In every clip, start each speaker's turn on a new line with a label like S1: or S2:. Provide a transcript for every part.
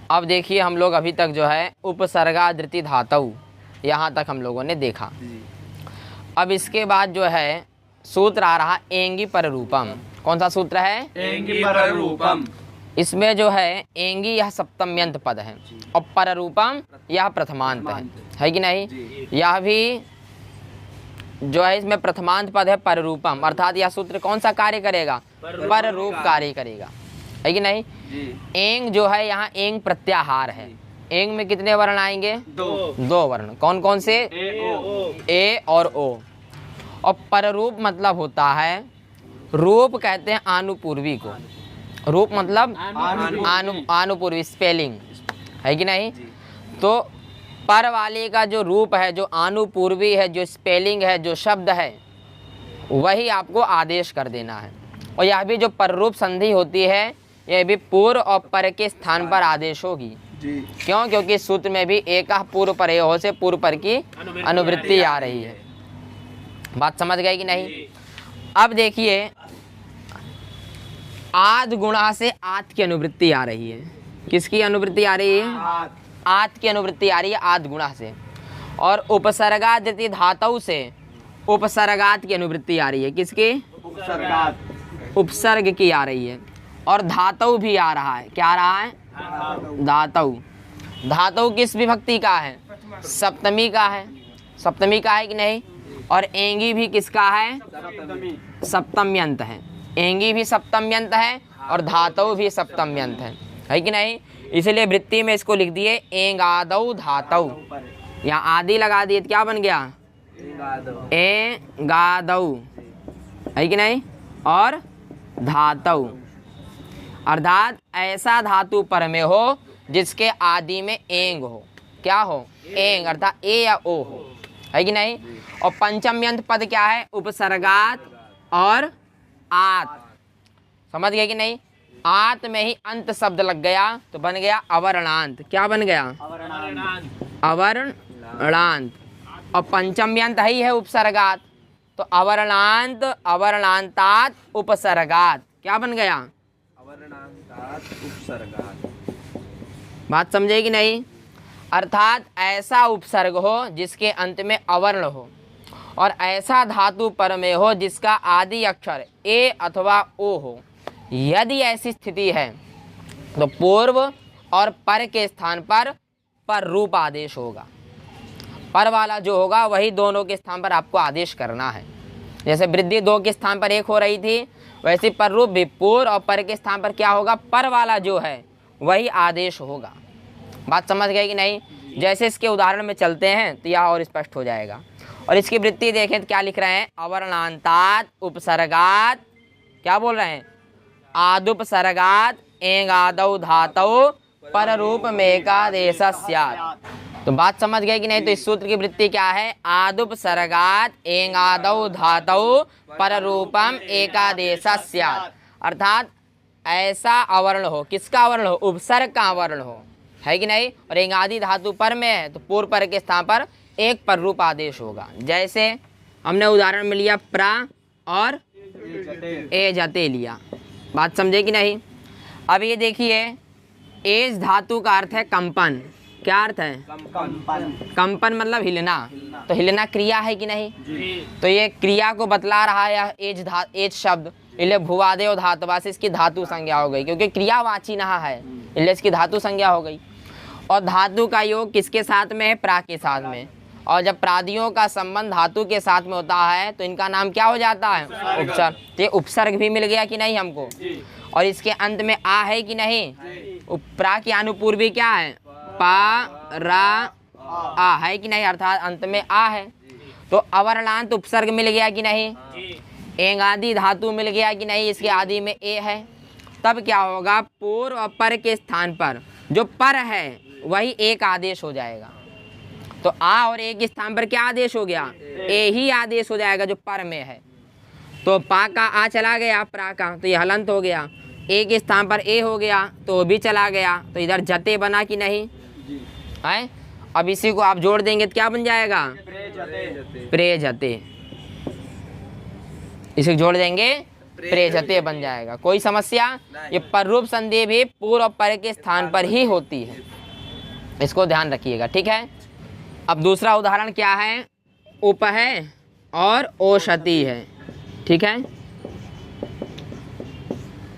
S1: अब देखिए हम लोग अभी तक जो है उपसर्गादृति धातु यहाँ तक हम लोगों ने देखा। अब इसके बाद जो है सूत्र आ रहा एंगी पर रूपम। कौन सा सूत्र है?
S2: एंगी पर रूपम।
S1: इसमें जो है एंगी यह सप्तम्यंत पद है और पर रूपम यह प्रथमांत है कि नहीं? यह भी जो है इसमें प्रथमांत पद है पर रूपम, अर्थात यह सूत्र कौन सा कार्य करेगा? पर रूप कार्य करेगा, है कि नहीं? एंग जो है यहाँ एंग प्रत्याहार है। एंग में कितने वर्ण आएंगे? दो वर्ण। कौन कौन से? ए और ओ। और पररूप मतलब होता है, रूप कहते हैं आनुपूर्वी को। रूप मतलब आनुपूर्वी, स्पेलिंग, है कि नहीं? तो पर वाले का जो रूप है, जो आनुपूर्वी है, जो स्पेलिंग है, जो शब्द है, वही आपको आदेश कर देना है। और यह भी जो पररूप संधि होती है, यह भी पूर्व और पर के स्थान पर आदेश होगी। क्यों? क्योंकि इस सूत्र में भी एक पूर्व परयो से पूर्व पर की अनुवृत्ति आ रही है। बात समझ गए कि नहीं? अब देखिए आद गुणा से आत की अनुवृत्ति आ रही है। किसकी अनुवृत्ति आ रही है? आत की अनुवृत्ति आ रही है आद गुणा से। और उपसर्गादृति धातु से उपसर्गात की अनुवृत्ति आ रही है। किसकी? उपसर्ग की आ रही है। और धातु भी आ रहा है। क्या आ रहा है? धातु। धातु किस विभक्ति का है? सप्तमी का है। सप्तमी का है कि नहीं? और एंगी भी किसका है? सप्तम्यंत है। एंगी भी सप्तम्यंत है और धातु भी सप्तम्यंत है कि नहीं? इसलिए वृत्ति में इसको लिख दिए एंगादौ धातु। यहाँ आदि लगा दिए तो क्या बन गया? एंगादौ, है कि नहीं? और धातु, अर्थात ऐसा धातु पर में हो जिसके आदि में एंग हो। क्या हो? एंग, अर्थात ए या ओ हो, है कि नहीं? और पंचम्यंत पद क्या है? उपसर्गात और आत। समझ गए कि नहीं? आत में ही अंत शब्द लग गया तो बन गया अवर्णांत। क्या बन गया? अवर्णांत। और पंचम्यंत ही है उपसर्गात, तो अवर्णांत, अवर्णांतात उपसर्गात। क्या बन गया? अवर्णांतात उपसर्गात। बात समझे कि नहीं? अर्थात ऐसा उपसर्ग हो जिसके अंत में अवर्ण हो, और ऐसा धातु पर में हो जिसका आदि अक्षर ए अथवा ओ हो। यदि ऐसी स्थिति है तो पूर्व और पर के स्थान पर रूप आदेश होगा। पर वाला जो होगा वही दोनों के स्थान पर आपको आदेश करना है। जैसे वृद्धि दो के स्थान पर एक हो रही थी, वैसे पर रूप भी पूर्व और पर के स्थान पर क्या होगा? पर वाला जो है वही आदेश होगा। बात समझ गए कि नहीं? जैसे इसके उदाहरण में चलते हैं तो यह और स्पष्ट हो जाएगा। और इसकी वृत्ति देखें तो क्या लिख रहे हैं? अवर्णांतात उपसर्गात, क्या बोल रहे हैं? आदुपसर्गात एंगादौ धातु पर रूप मेकादेश स्यात्। तो बात समझ गए कि नहीं? तो इस सूत्र की वृत्ति क्या है? आदुपसर्गात एंगादौ धातु पर रूपम एकादेश स्यात्, अर्थात ऐसा अवर्ण हो। किसका अवर्ण हो? उपसर्ग का अवर्ण हो, है कि नहीं? और एंगादि धातु पर में है तो पूर्व पर के स्थान पर एक पर रूप आदेश होगा। जैसे हमने उदाहरण में लिया प्रा और ए जते लिया। बात समझे कि नहीं? अब ये देखिए एज धातु का अर्थ है कंपन। क्या अर्थ है? कंपन मतलब हिलना। तो हिलना क्रिया है कि नहीं? तो ये क्रिया को बतला रहा है एज शब्द। इसलिए भुवादेव धातुवा से इसकी धातु संज्ञा हो गई, क्योंकि क्रियावाची नहा है, इसलिए इसकी धातु संज्ञा हो गई। और धातु का योग किसके साथ में है? प्रा के साथ में। और जब प्रादियों का संबंध धातु के साथ में होता है तो इनका नाम क्या हो जाता है? उपसर्ग। तो ये उपसर्ग भी मिल गया कि नहीं हमको? और इसके अंत में आ है कि नहीं? प्रा की अनुपूर्वी क्या है? पा रा आ, है कि नहीं? अर्थात अंत में आ है। तो अवर्णांत उपसर्ग मिल गया कि नहीं? एंगादि धातु मिल गया कि नहीं? इसके आदि में ए है। तब क्या होगा? पूर्व और पर के स्थान पर जो पर है वही एक आदेश हो जाएगा। तो आ और ए के स्थान पर क्या आदेश हो गया? ए ही आदेश हो जाएगा जो पर में है। तो पा का आ चला गया, प्रा का, तो ये हलंत हो गया। ए के स्थान पर ए हो गया तो वो भी चला गया, तो इधर जते बना कि नहीं है? अब इसी को आप जोड़ देंगे तो क्या बन जाएगा? प्रे जते। इसे जोड़ देंगे प्रेजते बन जाएगा। कोई समस्या? ये पररूप संधि भी पूर्व और पर के स्थान पर ही होती है, इसको ध्यान रखिएगा, ठीक है। अब दूसरा उदाहरण क्या है? उप है और ओषति है, ठीक है,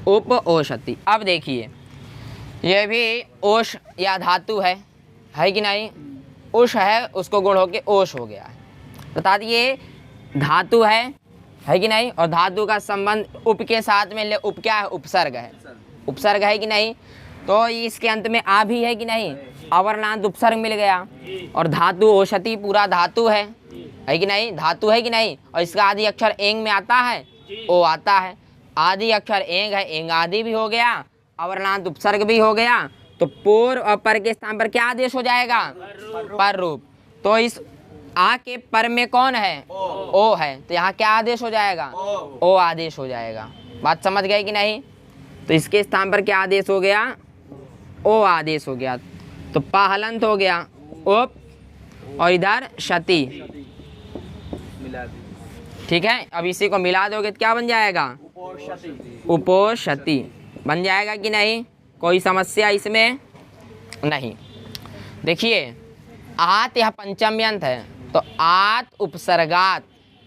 S1: उप ओषति। अब देखिए ये भी ओष या धातु है कि नहीं? उष है, उसको गुण होके ओष हो गया है, अर्थात ये धातु है कि नहीं? और धातु का संबंध उप के साथ में ले, उप क्या है? उपसर्ग है, उपसर्ग है कि नहीं? तो इसके अंत में आ भी है कि नहीं? अवर्णांत उपसर्ग मिल गया। और धातु ओषति पूरा धातु है कि नहीं? धातु है कि नहीं? और इसका आदि अक्षर एंग में आता है, ओ आता है, आदि अक्षर एंग है, एंग आदि भी हो गया, अवर्णांत उपसर्ग भी हो गया। तो पूर्व और पर के स्थान पर क्या आदेश हो जाएगा? पर रूप। तो इस आ के पर में कौन है? ओ है, तो यहाँ क्या आदेश हो जाएगा? ओ आदेश हो जाएगा। बात समझ गए कि नहीं? तो इसके स्थान पर क्या आदेश हो गया? ओ आदेश हो गया। तो पा हलंत हो गया, उप, और इधर क्षति, ठीक है। अब इसी को मिला दोगे तो क्या बन जाएगा? उपोषति बन जाएगा कि नहीं? कोई समस्या इसमें नहीं। देखिए आत यह पंचम्यंत है, तो आत उपसर्गात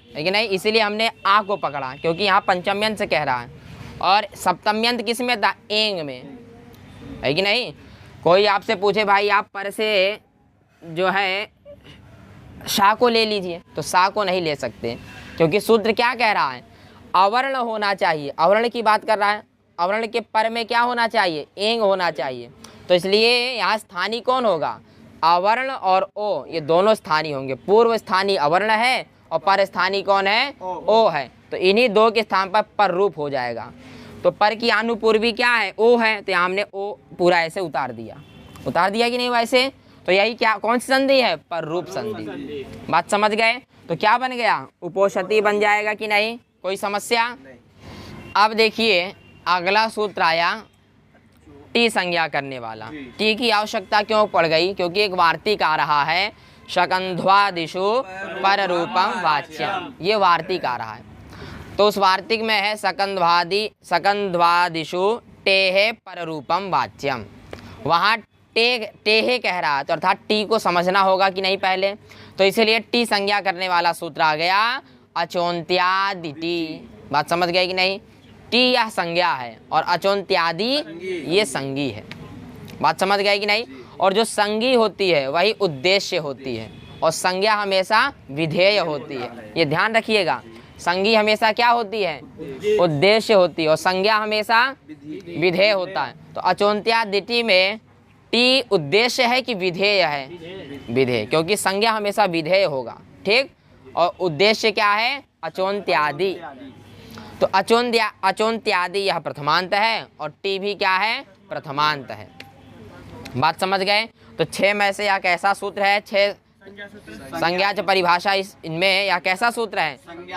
S1: है कि नहीं? इसीलिए हमने आ को पकड़ा, क्योंकि यहाँ पंचम्यंत से कह रहा है। और सप्तम्यंत किस में था? एंग में, है कि नहीं? कोई आपसे पूछे भाई आप पर से जो है शा को ले लीजिए, तो सा को नहीं ले सकते, क्योंकि सूत्र क्या कह रहा है? अवर्ण होना चाहिए, अवर्ण की बात कर रहा है। अवर्ण के पर में क्या होना चाहिए? एंग होना चाहिए। तो इसलिए यहाँ स्थानीय कौन होगा? अवर्ण और ओ, ये दोनों स्थानीय होंगे। पूर्व स्थानीय अवर्ण है और पर स्थानीय कौन है? ओ है। तो इन्हीं दो के स्थान पर रूप हो जाएगा। तो पर की अनुपूर्वी क्या है? ओ है, तो यहाँ हमने ओ पूरा ऐसे उतार दिया कि नहीं वैसे? तो यही क्या, कौन सी संधि है? पर रूप संधि। बात समझ गए? तो क्या बन गया? उपोषति बन जाएगा कि नहीं? कोई समस्या? अब देखिए अगला सूत्र आया टी संज्ञा करने वाला। टी की आवश्यकता क्यों पड़ गई? क्योंकि एक वार्तिक आ रहा है, शकंध्वादिषु पर रूपम वाच्यम, ये वार्तिक आ रहा है। तो उस वार्तिक में है सकंध्वादिषु टेहे पर रूपम वाच्यम, वहाँ टेहे कह रहा है, तो अर्थात टी को समझना होगा कि नहीं पहले। तो इसलिए टी संज्ञा करने वाला सूत्र आ गया अचोन्त्यादि टी। बात समझ गए कि नहीं? टी यह संज्ञा है और अचोन्त्यादि ये संज्ञी है। बात समझ गए कि नहीं? और जो संज्ञी होती है वही उद्देश्य होती है, और संज्ञा हमेशा विधेय होती है। ये ध्यान रखिएगा, संज्ञी हमेशा क्या होती है? उद्देश्य होती है, और संज्ञा हमेशा विधेय होता है। तो अचोन्त्यादिटी में टी उद्देश्य है कि विधेय है? विधेय, क्योंकि संज्ञा हमेशा विधेय होगा, ठीक। और उद्देश्य क्या है? अचोन्त्यादि। तो अचोन्त्यादि यह प्रथमांत है, और टी भी क्या है? प्रथमांत है। बात समझ गए? तो 6 में से यह कैसा सूत्र है? 6 संज्ञा च परिभाषा, इनमें यह कैसा सूत्र है?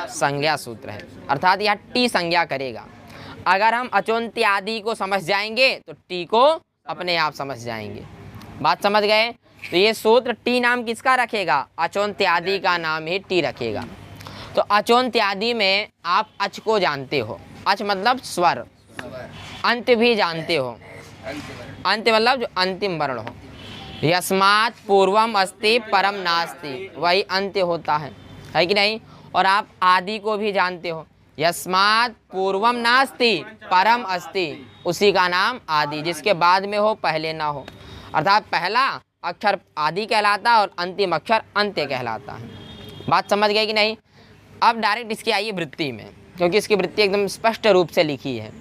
S1: संज्ञा सूत्र है, अर्थात यह टी संज्ञा करेगा। अगर हम अचोन्त्यादि को समझ जाएंगे तो टी को अपने आप समझ जाएंगे। बात समझ गए? तो ये सूत्र टी नाम किसका रखेगा? अचोन्त्यादि का नाम ही टी रखेगा। तो अचोन्त्यादि में आप अच को जानते हो, अच मतलब स्वर, अंत भी जानते हो, अंत मतलब जो अंतिम वर्ण हो। यस्मात् पूर्वम अस्ति परम नास्ति, वही अंत्य होता है कि नहीं? और आप आदि को भी जानते हो, यस्मात् पूर्वम नास्ति परम अस्ति, उसी का नाम आदि, जिसके बाद में हो पहले ना हो। अर्थात पहला अक्षर आदि कहलाता है और अंतिम अक्षर अंत्य कहलाता है। बात समझ गए कि नहीं? अब डायरेक्ट इसकी आइए वृत्ति में, क्योंकि इसकी वृत्ति एकदम स्पष्ट रूप से लिखी है।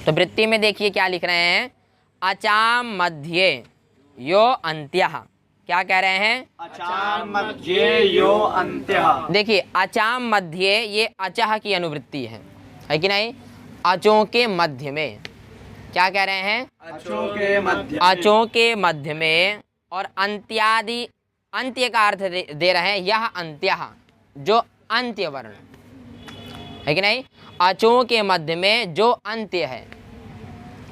S1: तो वृत्ति में देखिए क्या लिख रहे हैं? अचाम मध्ये यो अंत्यः। क्या कह रहे हैं?
S2: अचाम मध्ये यो अंत्यः।
S1: देखिए अचाम मध्ये, ये अचह की अनुवृत्ति है कि नहीं? अचों के मध्य में, क्या कह रहे हैं?
S2: अचों के मध्य,
S1: अचों के मध्य में। और अंत्यादि, अंत्य का अर्थ दे रहे हैं यह अंत्यः, जो अंत्य वर्ण है कि नहीं? अचों के मध्य में जो अंत्य है।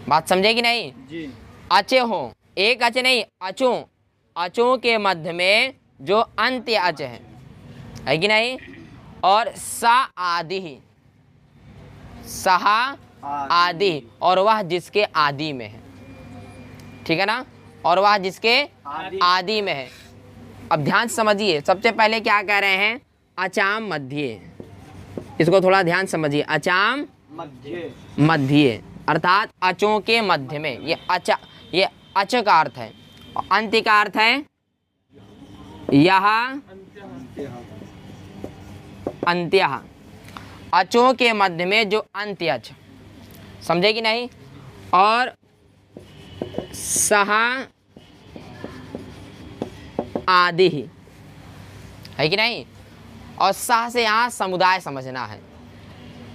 S1: बात समझे कि नहीं?
S2: जी।
S1: अचे हो, एक अच नहीं, अचों, अचों के मध्य में जो अंत्य अच है कि नहीं? और सा आदि, सह आदि, और वह जिसके आदि में है। ठीक है ना, और वह जिसके आदि में है। अब ध्यान से समझिए, सबसे पहले क्या कह रहे हैं, अचाम मध्य। इसको थोड़ा ध्यान समझिए, अचाम
S2: मध्य
S1: मध्य अर्थात अचों के मध्य में। ये अच का अर्थ है, और अंत्य का अर्थ है यह अंत्य। अचों के मध्य में जो अंत्य अच, समझे कि नहीं। और सह आदि है कि नहीं। और सह से यहाँ समुदाय समझना है।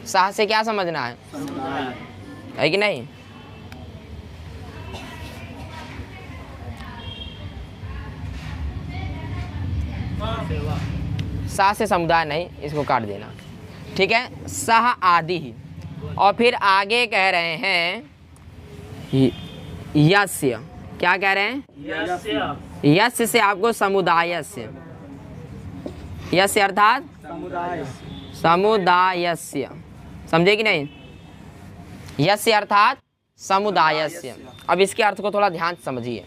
S1: सह से क्या समझना है कि नहीं। सह से समुदाय नहीं, इसको काट देना। ठीक है, सह आदि। और फिर आगे कह रहे हैं यस्य। क्या कह रहे हैं, यस्य से आपको समुदायस्य। यस्य अर्थात समुदायस्य, समझे कि नहीं। यस्य अर्थात समुदायस्य। अब इसके अर्थ को थोड़ा ध्यान से समझिए।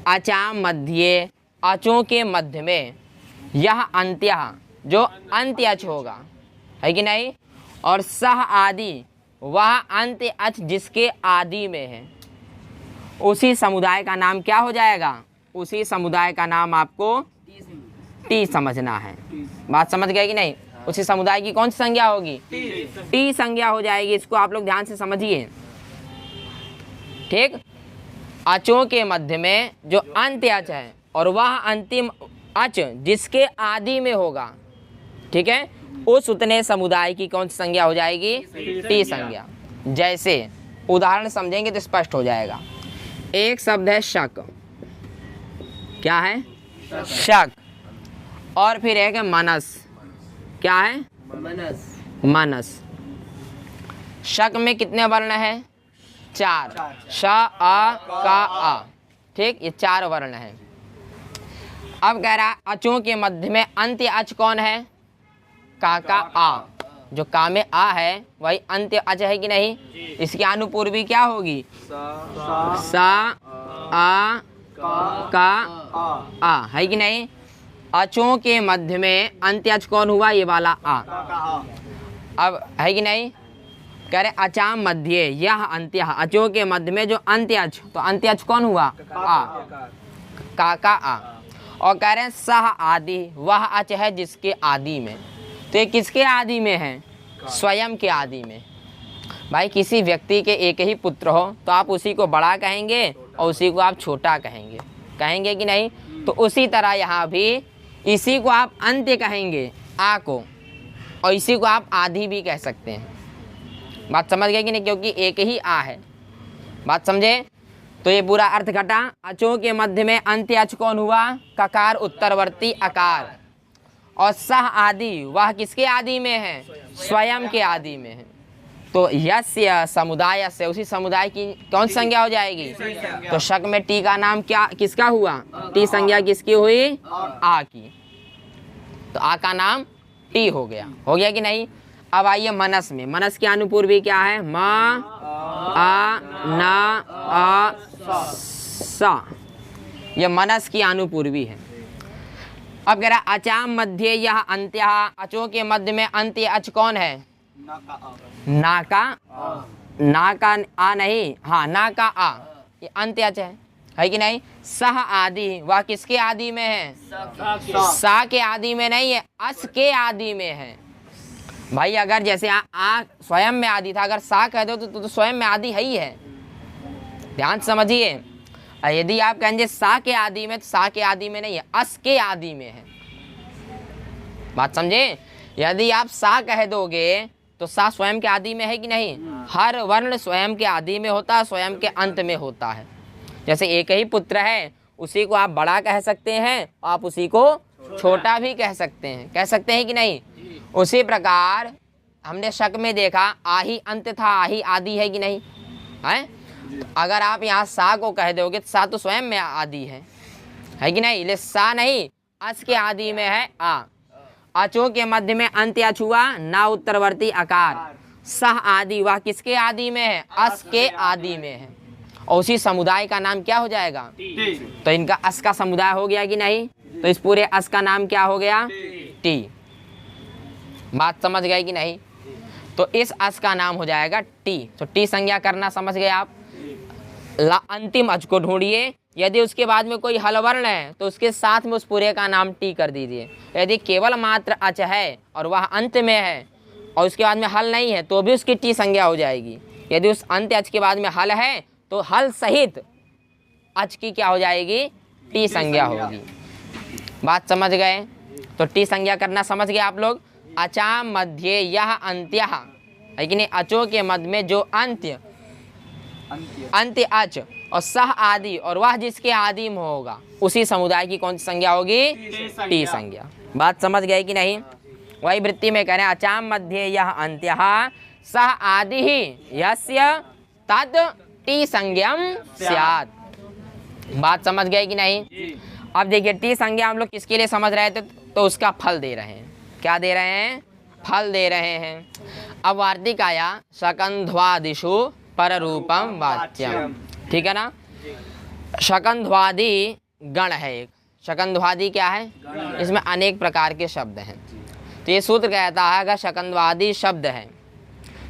S1: अचाम मध्य, अचों के मध्य में, यह अंत्य जो अंत्य अच होगा, है कि नहीं। और सह आदि, वह अंत्य अच जिसके आदि में है, उसी समुदाय का नाम क्या हो जाएगा, उसी समुदाय का नाम आपको टी समझना है। बात समझ गए कि नहीं। उसी समुदाय की कौन सी संज्ञा होगी, टी संज्ञा हो जाएगी। इसको आप लोग ध्यान से समझिए। ठीक, अचों के मध्य में जो अंत्य अच है, और वह अंतिम अच जिसके आदि में होगा, ठीक है, उस उतने समुदाय की कौन सी संज्ञा हो जाएगी, टी संज्ञा। जैसे उदाहरण समझेंगे तो स्पष्ट हो जाएगा। एक शब्द है शक। क्या है, शक। और फिर एक है मनस। क्या है, मनस। शक में कितने वर्ण है, 4, श अ का अ। ठीक, ये 4 वर्ण हैं। अब कह रहा है अचों के मध्य में अंत्य अच कौन है, का आ। जो का में आ है वही अंत्य अच है कि नहीं। इसकी अनुपूर्वी क्या होगी, सा आ का आ, है कि नहीं। अचों के मध्य में अंत्य अच कौन हुआ, ये वाला आ। अब है कि नहीं, कह रहे अचाम मध्य, यह अंत्य। अचों के मध्य में जो अंत्य अच, तो अंत्य अच कौन हुआ, आ, का आ। और कह रहे हैं सह आदि, वह अच है जिसके आदि में। तो ये किसके आदि में है, स्वयं के आदि में। भाई किसी व्यक्ति के एक ही पुत्र हो तो आप उसी को बड़ा कहेंगे और उसी को आप छोटा कहेंगे, कहेंगे कि नहीं। तो उसी तरह यहाँ भी इसी को आप अंत्य कहेंगे, आ को, और इसी को आप आदि भी कह सकते हैं। बात समझ गए कि नहीं, क्योंकि एक ही आ है। बात समझे। तो ये पूरा अर्थ घटा। अचों के मध्य में अंत्य अच कौन हुआ, ककार उत्तरवर्ती अकार। और सह आदि, वह किसके आदि में है, स्वयं के आदि में है। तो यस्य समुदाय से, उसी समुदाय की कौन संज्ञा हो जाएगी। तो शक में टी का नाम क्या, किसका हुआ, टी संज्ञा किसकी हुई, आ की। तो आ का नाम टी हो गया कि नहीं। अब आइए मनस में। मनस की अनुपूर्वी क्या है, म आ न आ सा। यह मनस की अनुपूर्वी है। अब कह रहा अचाम मध्य, यह अंत्य। अचों के मध्य में अंत्य अच कौन है, ना का आ नहीं, हाँ ना का आ, ये अंत्य अच है कि नहीं। सह आदि, वह किसके आदि में है, सा के आदि में नहीं है, अस के आदि में है। भाई अगर जैसे आ स्वयं में आदि था, अगर सा कह दो तो स्वयं में आदि है ही है। ध्यान समझिए। यदि आप कहेंगे सा के आदि में, तो सा के आदि में नहीं है, अस के आदि में है। बात समझे। यदि आप सा कह दोगे तो सा स्वयं के आदि में है कि नहीं। हर वर्ण स्वयं के आदि में होता है, स्वयं के अंत में होता है। जैसे एक ही पुत्र है, उसी को आप बड़ा कह सकते हैं, आप उसी को छोटा भी कह सकते हैं कि नहीं। उसी प्रकार हमने शक में देखा, आ ही अंत था, आ ही आदि है कि नहीं है। अगर आप यहाँ सा को कह दोगे तो सा तो स्वयं में आदि है कि नहीं। ले सा नहीं, अस के आदि में है आ। अचों के मध्य में अंत्य अच हुआ, ना उत्तरवर्ती अकार। सह आदि, वह किसके आदि में है? अस के आदि में है। और उसी समुदाय का नाम क्या हो जाएगा? तो इनका अस का समुदाय हो गया कि नहीं? तो इस पूरे अस का नाम क्या हो गया? टी। बात समझ गए कि नहीं? तो इस अस का नाम हो जाएगा टी। तो टी संज्ञा करना समझ गए आप। अंतिम अच को ढूंढिए, यदि उसके बाद में कोई हल वर्ण है तो उसके साथ में उस पूरे का नाम टी कर दीजिए। यदि केवल मात्र अच है और वह अंत में है और उसके बाद में हल नहीं है तो भी उसकी टी संज्ञा हो जाएगी। यदि उस अंत अच के बाद में हल है तो हल सहित अच की क्या हो जाएगी? टी संज्ञा होगी। बात समझ गए? तो टी संज्ञा करना समझ गए आप लोग। अचा मध्य यह अंत्य है कि नहीं? अचों के मध्य में जो अंत्य अच और सह आदि और वह जिसके आदि में होगा उसी समुदाय की कौन सी संज्ञा होगी? टी संज्ञा। बात समझ गए कि नहीं? वही वृत्ति में कह रहे हैं अचाम मध्य यह अंत्य सह आदि ही यस्य तद टी संज्ञम स्यात्। बात समझ गए कि नहीं? अब देखिए टी संज्ञा हम लोग किसके लिए समझ रहे थे? तो उसका फल दे रहे हैं। क्या दे रहे हैं? फल दे रहे हैं। अब वार्तिक आया शकंध्वादिषु पररूपम वाच्यम। ठीक है ना? शकंध्वादि गण है एक। शकंध्वादि क्या है? इसमें अनेक प्रकार के शब्द हैं। तो ये सूत्र कहता है अगर शकंध्वादि शब्द है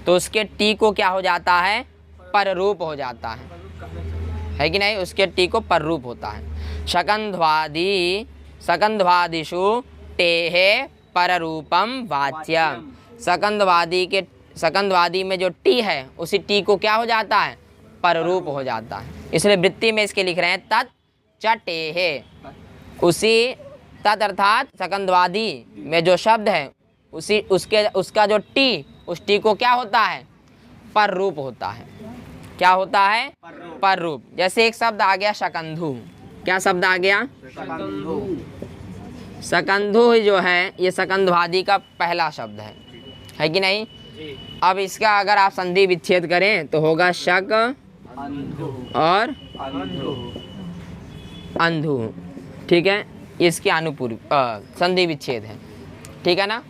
S1: तो उसके टी को क्या हो जाता है? पररूप हो जाता है कि नहीं? उसके टी को पररूप होता है। शकंध्वादिषु टेहे पररूपम वाच्यम। शकंध्वादि में जो टी है उसी टी को क्या हो जाता है? पररूप हो जाता है। इसलिए वृत्ति में इसके लिख रहे हैं तत् च टेहे। उसी तत् अर्थात शकंध्वादि में जो शब्द है उसका जो टी, उस टी को क्या होता है? पररूप होता है। क्या होता है? पररूप। जैसे एक शब्द आ गया शकंधु। क्या शब्द आ गया? शकंधु जो है ये शकंध्वादि का पहला शब्द है कि नहीं? अब इसका अगर आप संधि विच्छेद करें तो होगा शक और अंधु। ठीक है? इसके अनुपूर्व संधि विच्छेद है। ठीक है ना?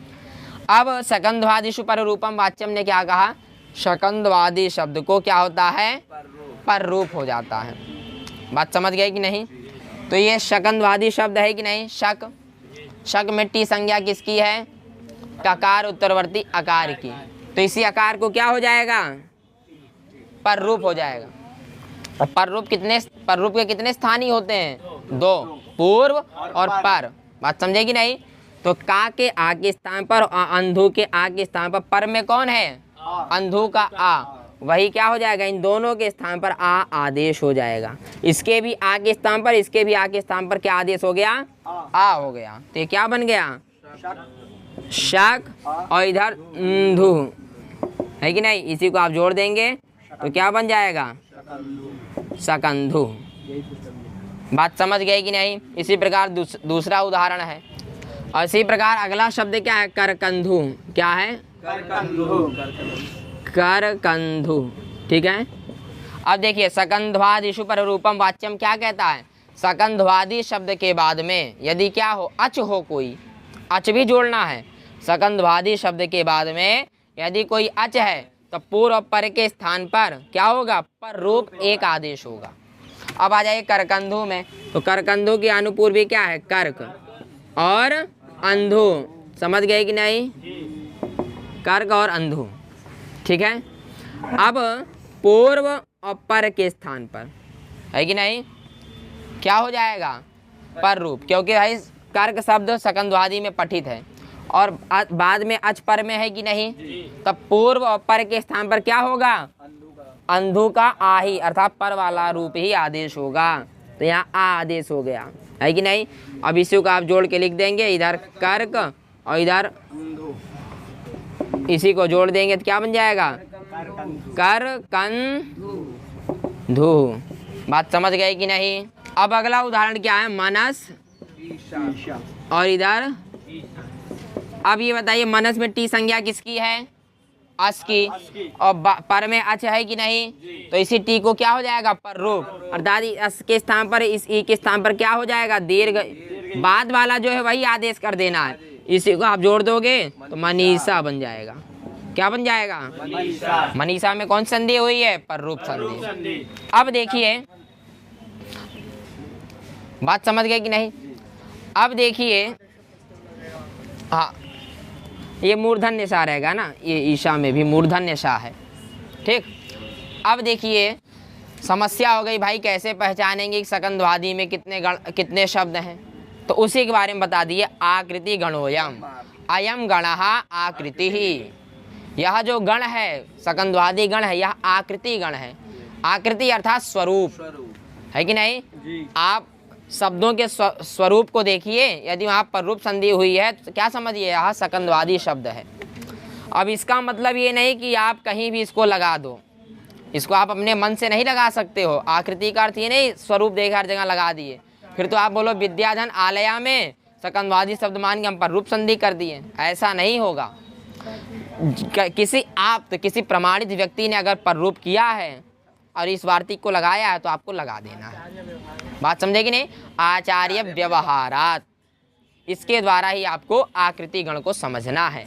S1: अब शकंध्वादिषु पररूपम वाच्यम ने क्या कहा? शकंध्वादि शब्द को क्या होता है? पररूप हो जाता है। बात समझ गए कि नहीं? तो ये शकंध्वादि शब्द है कि नहीं? शक। शक में टी संज्ञा किसकी है? ककार उत्तरवर्ती अकार की। तो इसी अकार को क्या हो जाएगा? पररूप हो जाएगा। और पररूप के कितने स्थानीय होते हैं? दो, पूर्व और पर। बात समझे कि नहीं? तो का के आ के स्थान पर और अंधु के आ के स्थान पर में कौन है? अंधु का आ। वही क्या हो जाएगा? इन दोनों के स्थान पर आ आदेश हो जाएगा। इसके भी आ के स्थान पर, इसके भी आ के स्थान पर क्या आदेश हो गया? आ हो गया। तो ये क्या बन गया? शक। और इधर अंधु है कि नहीं? इसी को आप जोड़ देंगे तो क्या बन जाएगा? शकंधु। बात समझ गए कि नहीं? इसी प्रकार दूसरा उदाहरण है। और इसी प्रकार अगला शब्द क्या है? करकंधु। क्या है? करकंधु। ठीक है? अब देखिए शकंध्वादिषु पररूपम वाच्यम क्या कहता है? शकंध्वादि शब्द के बाद में यदि क्या हो? अच हो, कोई अच भी जोड़ना है। शकंध्वादि शब्द के बाद में यदि कोई अच है तो पूर्व और पर के स्थान पर क्या होगा? पररूप एक आदेश होगा। अब आ जाइए करकंधु में। तो करकंधु की अनुपूर्वी क्या है? कर्क और अंधु। समझ गए कि नहीं? कर्क और अंधु। ठीक है? अब पूर्व और पर के स्थान पर है कि नहीं? क्या हो जाएगा? पररूप। क्योंकि भाई कर्क शब्द शकंध्वादि में पठित है और बाद में अच पर में है कि नहीं? तब पूर्व और पर के स्थान पर क्या होगा? अंधु का आ ही अर्थात पर वाला रूप ही आदेश होगा। तो यहाँ आ आदेश हो गया है कि नहीं? अब इसी को आप जोड़ के लिख देंगे, इधर कर्क और इधर इसी को जोड़ देंगे तो क्या बन जाएगा? करकंधु। बात समझ गए कि नहीं? अब अगला उदाहरण क्या है? मनस और इधर। अब ये बताइए मनस में टी संज्ञा किसकी है? अस की। और पर में अच है कि नहीं? तो इसी टी को क्या हो जाएगा? पररूप। अर्थात अस के स्थान पर इस ई के स्थान पर क्या हो जाएगा? दीर्घ। बाद वाला जो है वही आदेश कर देना है। इसी को आप जोड़ दोगे तो मनीषा बन जाएगा। क्या बन जाएगा?
S2: मनीषा।
S1: मनीषा में कौन संधि हुई है? पररूप संधि।
S2: संधि।
S1: अब देखिए, बात समझ गए कि नहीं? अब देखिए, हाँ, ये मूर्धन्य सा रहेगा ना, ये ईशा में भी मूर्धन्य सा है, ठीक। अब देखिए समस्या हो गई भाई, कैसे पहचानेंगे कि सकंधवादी में कितने शब्द हैं? तो उसी के बारे में बता दिए, आकृति गणोयम, अयम गणः आकृति ही। यह जो गण है, सकंधवादी गण है, यह आकृति गण है। आकृति अर्थात स्वरूप, है कि नहीं? आप शब्दों के स्वरूप को देखिए, यदि वहाँ पर रूप संधि हुई है तो क्या समझिए, यह सकंधवादी शब्द है। अब इसका मतलब ये नहीं कि आप कहीं भी इसको लगा दो, इसको आप अपने मन से नहीं लगा सकते हो। आकृति का अर्थ ये नहीं स्वरूप देखा हर जगह लगा दिए, फिर तो आप बोलो विद्याधन आलया में सकंधवादी शब्द मान के हम पर रूप संधि कर दिए, ऐसा नहीं होगा। किसी प्रमाणित व्यक्ति ने अगर पर रूप किया है और इस वार्तिक को लगाया है तो आपको लगा देना है। बात समझे कि नहीं? आचार्य व्यवहारात, इसके द्वारा ही आपको आकृति गण को समझना है।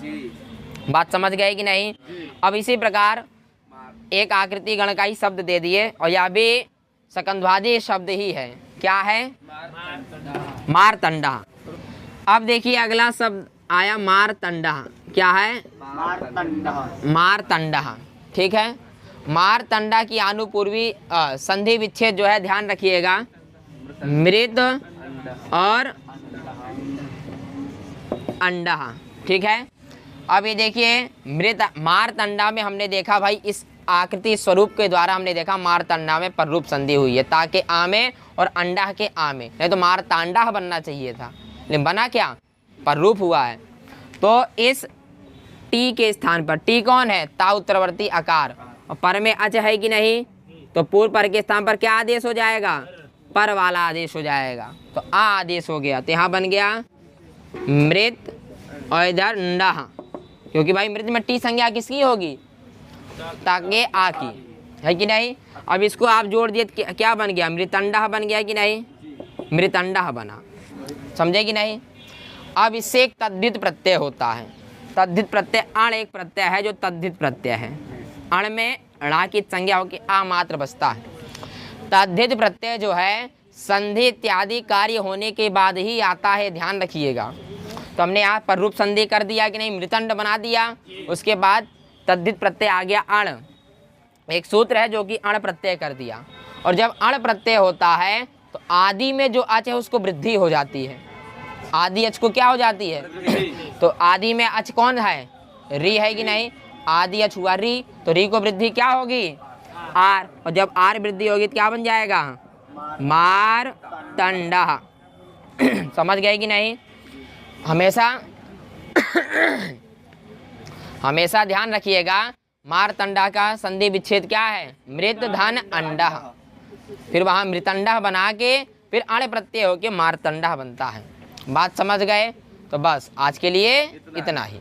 S1: बात समझ गए कि नहीं? अब इसी प्रकार एक आकृति गण का ही शब्द दे दिए और यह भी सकंधवादी शब्द ही है। क्या है? मारतंडा। अब देखिए अगला शब्द आया मारतंडा। क्या है? मारतंडा, ठीक है। मारतंडा की अनुपूर्वी संधि विच्छेद जो है ध्यान रखिएगा, मृत और अंडा, ठीक है। अब ये देखिए मृत मारतंडा में हमने देखा भाई, इस आकृति स्वरूप के द्वारा हमने देखा मारतंडा में पररूप संधि हुई है, ताकि आमे और अंडा के आमे, नहीं तो मारतांडा बनना चाहिए था, लेकिन बना क्या? पररूप हुआ है। तो इस टी के स्थान पर, टी कौन है? ता उत्तरवर्ती आकार, और पर में अच है कि नहीं? तो पूर्व पर के स्थान पर क्या आदेश हो जाएगा? पर वाला आदेश हो जाएगा, तो आ आदेश हो गया, तो यहाँ बन गया मृत और इधर अंडा, क्योंकि भाई मृत में टी संज्ञा किसकी होगी? ताकि आ की, है कि नहीं? अब इसको आप जोड़ दिए क्या बन गया? मृतंडा बन गया कि नहीं? मृतंडा बना, समझे कि नहीं? अब इससे एक तद्धित प्रत्यय होता है। तद्धित प्रत्यय, अण एक प्रत्यय है जो तद्धित प्रत्यय है। अण में णा की संज्ञा होकर आ मात्र बचता है। तद्धित प्रत्यय जो है संधि इत्यादि कार्य होने के बाद ही आता है, ध्यान रखिएगा। तो हमने यहाँ पर रूप संधि कर दिया कि नहीं, मृतंड बना दिया, उसके बाद तद्धित प्रत्यय आ गया अण, एक सूत्र है जो कि अण प्रत्यय कर दिया। और जब अण प्रत्यय होता है तो आदि में जो अच है उसको वृद्धि हो जाती है, आदि अच को क्या हो जाती है? तो आदि में अच कौन है? री, है कि नहीं? आदि अच हुआ री, तो री को वृद्धि क्या होगी? आर, और जब आर वृद्धि होगी तो क्या बन जाएगा? मार तंडा। समझ गए कि नहीं? हमेशा ध्यान रखिएगा, मारतंडा का संधि विच्छेद क्या है? मृत धन अंडा, फिर वहाँ मृतंडा बना के फिर अण प्रत्यय होके मारतंडा बनता है। बात समझ गए? तो बस आज के लिए इतना ही।